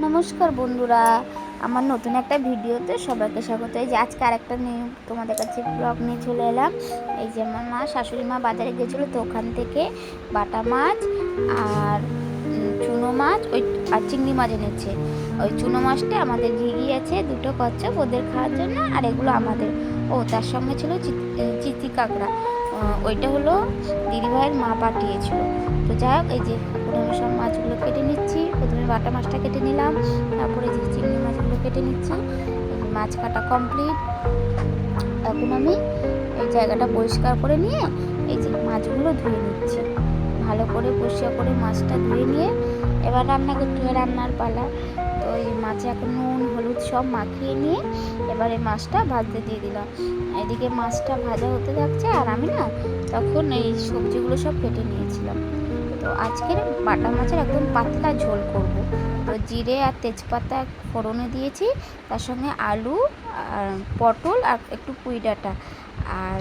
নমস্কার বন্ধুরা, আমার নতুন একটা ভিডিওতে সবাইকে স্বাগত। এই যে আজকে আরেকটা নিয়ে তোমাদের কাছে ব্লগ নিয়ে চলে এলাম। এই যে আমার শাশুড়ি মা বাজারে গেছিলো, তো ওখান থেকে বাটা মাছ আর চুনো মাছ আর চিংড়ি মাছ এনেছে। ওই চুনো মাছটা আমাদের ঘিঘি আছে, দুটো কচ্ছপ ওদের খাওয়ার জন্য, আর এগুলো আমাদের। তার সঙ্গে ছিল চিতি কাঁকড়া, ওইটা হলো দিদিভাইয়ের মা পাঠিয়েছিল। তো যাই হোক, এই যে এখন আমি সব মাছগুলো কেটে নিচ্ছি। প্রথমে বাটা মাছটা কেটে নিলাম, তারপরে যে চিংড়ি মাছগুলো কেটে নিচ্ছি। মাছ কাটা কমপ্লিট। এখন আমি এই জায়গাটা পরিষ্কার করে নিয়ে এই যে মাছগুলো ধুয়ে নিচ্ছি। ভালো করে পরিষ্কার করে মাছটা ধুয়ে নিয়ে এবার রান্না করতে হয়, রান্নার পালা। তো এই মাছে এখন নুন হলুদ সব মাখিয়ে নিয়ে এবার এই মাছটা ভাজতে দিয়ে দিলাম। এদিকে মাছটা ভাজা হতে যাচ্ছে, আর আমি না তখন এই সবজিগুলো সব কেটে নিয়েছিলাম। তো আজকের বাটা মাছের একদম পাতলা ঝোল করব। তো জিরে আর তেজপাতা ফোড়নে দিয়েছি, তার সঙ্গে আলু আর পটল আর একটু পুঁই ডাঁটা আর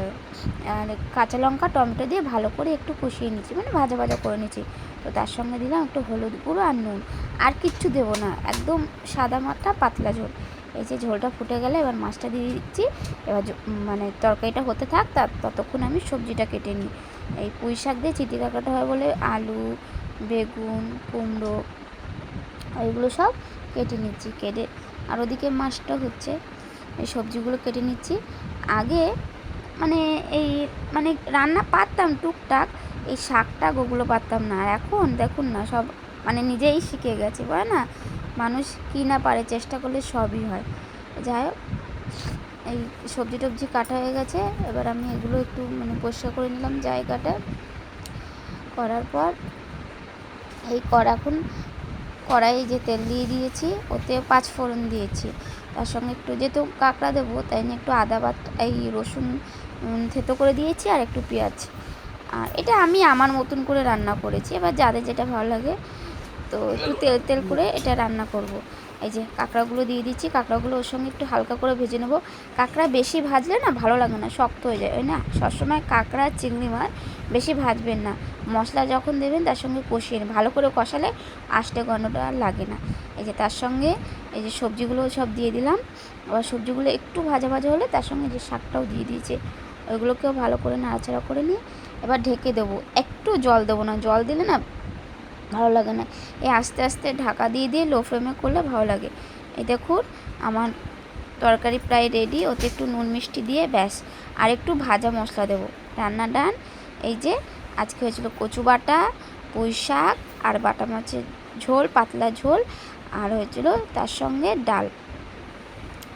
কাঁচা লঙ্কা টমেটো দিয়ে ভালো করে একটু কষিয়ে নিচ্ছি, মানে ভাজা ভাজা করে নিচ্ছি। তো তার সঙ্গে দিলাম একটু হলুদ গুঁড়ো আর নুন, আর কিচ্ছু দেবো না, একদম সাদা মাঠা পাতলা ঝোল। এই যে ঝোলটা ফুটে গেলে এবার মাছটা দিয়ে দিচ্ছি। এবার মানে তরকারিটা হতে থাক, ততক্ষণ আমি সবজিটা কেটে নিই। এই পুঁই শাক দিয়ে চিতি কাঁকড়াটা হয় বলে আলু বেগুন কুমড়ো এইগুলো সব কেটে নিচ্ছি। কেটে আর ওদিকে মাছটা হচ্ছে, এই সবজিগুলো কেটে নিচ্ছি। আগে মানে রান্না পারতাম টুকটাক, এই শাক ওগুলো পারতাম না। আর এখন দেখুন না, সব মানে নিজেই শিখে গেছে, বলে না মানুষ কি না পারে, চেষ্টা করলে সবই হয়। যাই হোক, এই সবজি টবজি কাটা হয়ে গেছে। এবার আমি এগুলো একটু মানে পরিষ্কার করে নিলাম জায়গাটা। করার পর এই এখন কড়াইয়ে যে তেল দিয়ে দিয়েছি, ওতে 5 ফোড়ন দিয়েছি। তার সঙ্গে একটু যেহেতু কাঁকড়া দেবো, তাই নিয়ে একটু আদা এই রসুন থেতো করে দিয়েছি, আর একটু পেঁয়াজ। আর এটা আমি আমার মতন করে রান্না করেছি, এবার যাদের যেটা ভালো লাগে। তো একটু তেল করে এটা রান্না করব। এই যে কাঁকড়াগুলো দিয়ে দিচ্ছি, কাঁকড়াগুলো ওর সঙ্গে একটু হালকা করে ভেজে নেবো। কাঁকড়া বেশি ভাজলে না ভালো লাগে না, শক্ত হয়ে যায়, ওই না সবসময় কাঁকড়া চিংড়ি মাছ বেশি ভাজবেন না। মশলা যখন দেবেন তার সঙ্গে কষিয়ে নেন, ভালো করে কষালে আষ্টে গন্ধটা আর লাগে না। এই যে তার সঙ্গে এই যে সবজিগুলো সব দিয়ে দিলাম। আবার সবজিগুলো একটু ভাজা ভাজা হলে তার সঙ্গে যে শাকটাও দিয়ে দিয়েছে, ওইগুলোকেও ভালো করে নাড়াচাড়া করে নিয়ে এবার ঢেকে দেবো। একটু জল দেবো না, জল দিলে না ভালো লাগে না। এই আস্তে আস্তে ঢাকা দিয়ে দিয়ে লো ফ্লেমে করলে ভালো লাগে। এই দেখুন আমার তরকারি প্রায় রেডি। ওতে একটু নুন মিষ্টি দিয়ে ব্যাস, আর একটু ভাজা মশলা দেবো, রান্না ডান। এই যে আজকে হয়েছিল কচু বাটা, পুঁই শাক আর বাটা মাছের ঝোল, পাতলা ঝোল, আর হয়েছিল তার সঙ্গে ডাল।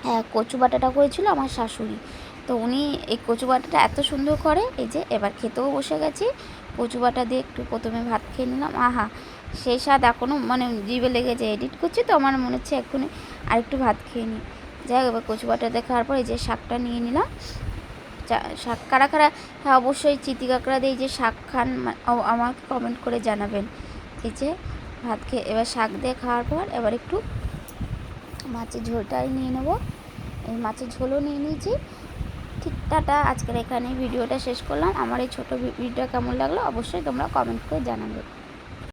হ্যাঁ, কচু বাটাটা করেছিল আমার শাশুড়ি। তো উনি এই কচু বাটাটা এত সুন্দর করে। এই যে এবার খেতেও বসে গেছি। কচু বাটা দিয়ে একটু প্রথমে ভাত খেয়ে নিলাম, আহা সেই স্বাদ এখনও মানে জিভে লেগেছে। এডিট করছি তো আমার মনে হচ্ছে এক্ষুনি আর একটু ভাত খেয়ে নিই। যাই হোক, এবার কচু বাটা দিয়ে খাওয়ার পর এই যে শাকটা নিয়ে নিলাম। শাক কারা কারা, হ্যাঁ অবশ্যই চিতি কাঁকড়া দিয়ে যে শাক খান আমাকে কমেন্ট করে জানাবেন। এই যে ভাত খেয়ে এবার শাক দিয়ে খাওয়ার পর এবার একটু মাছের ঝোলটাই নিয়ে নেবো। এই মাছের ঝোলও নিয়ে নিয়েছি। ঠিক টাটা, আজকের এখানেই ভিডিওটা শেষ করলাম। আমার এই ছোটো ভিডিওটা কেমন লাগলো অবশ্যই তোমরা কমেন্ট করে জানাবে।